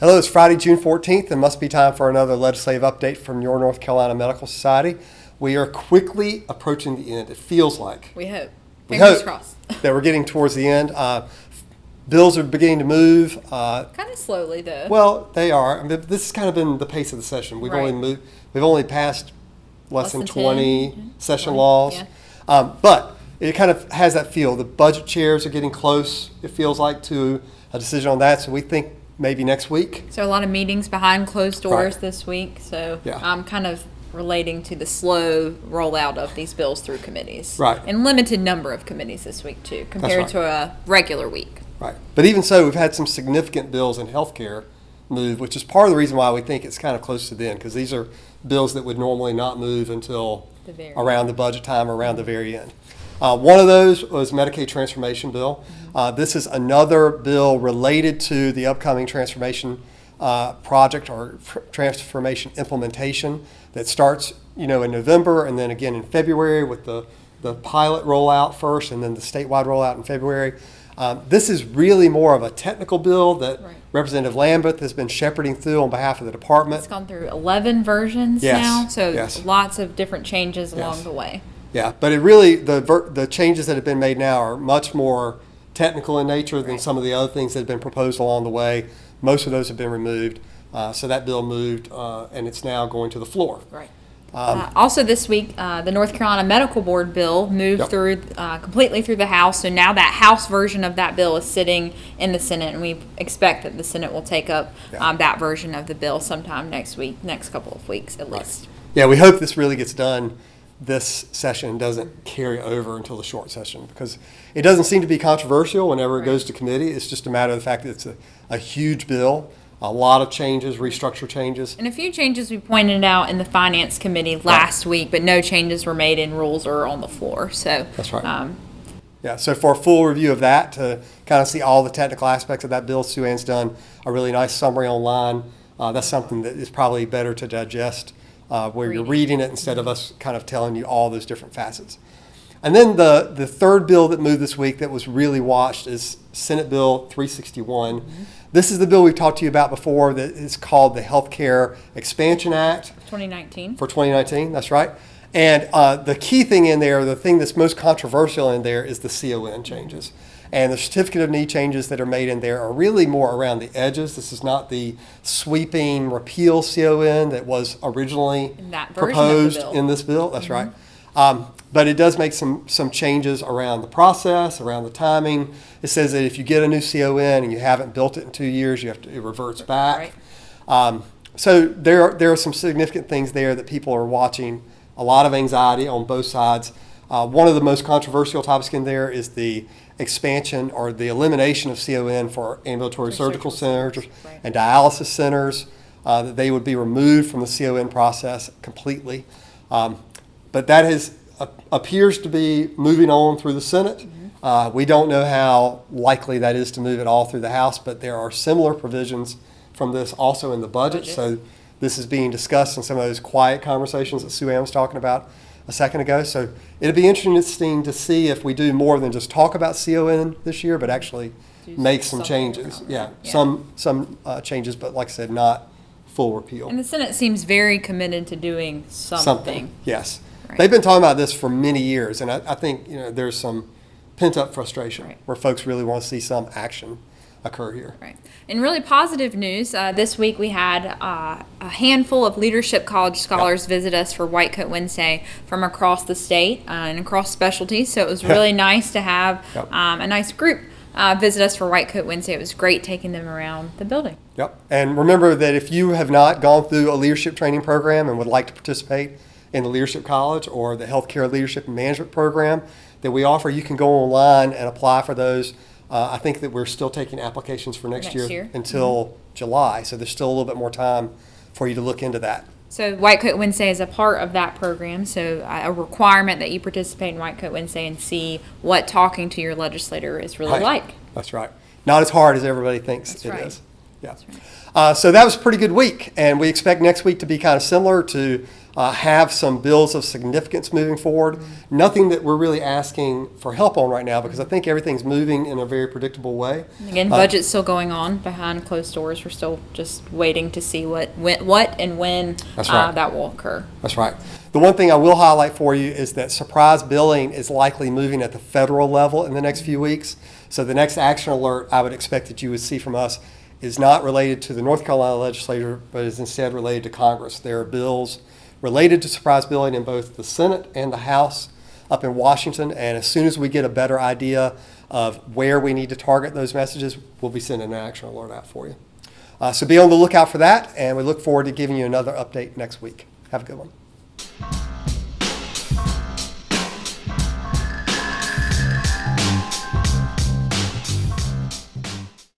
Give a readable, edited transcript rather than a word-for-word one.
Hello, it's Friday, June 14th, and must be time for another legislative update from your North Carolina Medical Society. We are quickly approaching the end, it feels like. We hope. Fingers crossed. That we're getting towards the end. Bills are beginning to move. Kind of slowly, though. Well, they are. I mean, this has kind of been the pace of the session. We've only passed less than 20 session laws. Yeah. But it kind of has that feel. The budget chairs are getting close, it feels like, to a decision on that. So we think maybe next week. So a lot of meetings behind closed doors this week. So I'm kind of relating to the slow rollout of these bills through committees. Right. And limited number of committees this week, too, compared to a regular week. Right. But even so, we've had some significant bills in healthcare move, which is part of the reason why we think it's kind of close to the end, because these are bills that would normally not move until around the budget time or around the very end. One of those was Medicaid transformation bill. This is another bill related to the upcoming transformation project or transformation implementation that starts, in November and then again in February with the pilot rollout first and then the statewide rollout in February. This is really more of a technical bill that Representative Lambeth has been shepherding through on behalf of the department. It's gone through 11 versions now, so lots of different changes along the way. Yeah, but it really, the changes that have been made now are much more technical in nature than some of the other things that have been proposed along the way. Most of those have been removed, so that bill moved, and it's now going to the floor. Right. Also this week, the North Carolina Medical Board bill moved through completely through the House, so now that House version of that bill is sitting in the Senate, and we expect that the Senate will take up that version of the bill sometime next week, next couple of weeks at least. Yeah, we hope this really gets done this session and doesn't carry over until the short session, because it doesn't seem to be controversial whenever it goes to committee. It's just a matter of the fact that it's a huge bill. A lot of changes, restructure changes. And a few changes we pointed out in the Finance Committee last week, but no changes were made in rules or on the floor. So that's right. So for a full review of that, to kind of see all the technical aspects of that bill, Sue Ann's done a really nice summary online. That's something that is probably better to digest where you're reading it instead of us kind of telling you all those different facets. And then the third bill that moved this week that was really watched is Senate Bill 361. This is the bill we've talked to you about before that is called the Healthcare Expansion Act. 2019. For 2019, that's right. And the key thing in there, the thing that's most controversial in there is the CON changes. And the certificate of need changes that are made in there are really more around the edges. This is not the sweeping repeal CON that was originally proposed in this bill. That's right. But it does make some changes around the process, around the timing. It says that if you get a new CON and you haven't built it in 2 years, it reverts back. So there are some significant things there that people are watching. A lot of anxiety on both sides. One of the most controversial topics in there is the expansion or the elimination of CON for ambulatory surgical centers and dialysis centers, that they would be removed from the CON process completely. But that appears to be moving on through the Senate. We don't know how likely that is to move at all through the House, but there are similar provisions from this also in the budget. So this is being discussed in some of those quiet conversations that Sue Ann was talking about a second ago. So it'll be interesting to see if we do more than just talk about CON this year, but actually make some changes. Some changes, but like I said, not full repeal. And the Senate seems very committed to doing something. Yes. They've been talking about this for many years, and I think there's some pent-up frustration where folks really want to see some action occur here. Right. In really positive news, this week we had a handful of Leadership College scholars visit us for White Coat Wednesday from across the state and across specialties, so it was really nice to have a nice group visit us for White Coat Wednesday. It was great taking them around the building. And remember that if you have not gone through a leadership training program and would like to participate in the Leadership College or the Healthcare Leadership and Management Program that we offer, you can go online and apply for those. I think that we're still taking applications for next year until July, so there's still a little bit more time for you to look into that. So White Coat Wednesday is a part of that program, so a requirement that you participate in White Coat Wednesday and see what talking to your legislator is really like. That's right. Not as hard as everybody thinks it is. Yeah. So that was a pretty good week, and we expect next week to be kind of similar to have some bills of significance moving forward. Nothing that we're really asking for help on right now because I think everything's moving in a very predictable way. Again, budget's still going on behind closed doors. We're still just waiting to see what and when That's right. that will occur. That's right. The one thing I will highlight for you is that surprise billing is likely moving at the federal level in the next few weeks. So the next action alert I would expect that you would see from us is not related to the North Carolina legislature, but is instead related to Congress. There are bills related to surprise billing in both the Senate and the House up in Washington. And as soon as we get a better idea of where we need to target those messages, we'll be sending an action alert out for you. So be on the lookout for that, and we look forward to giving you another update next week. Have a good one.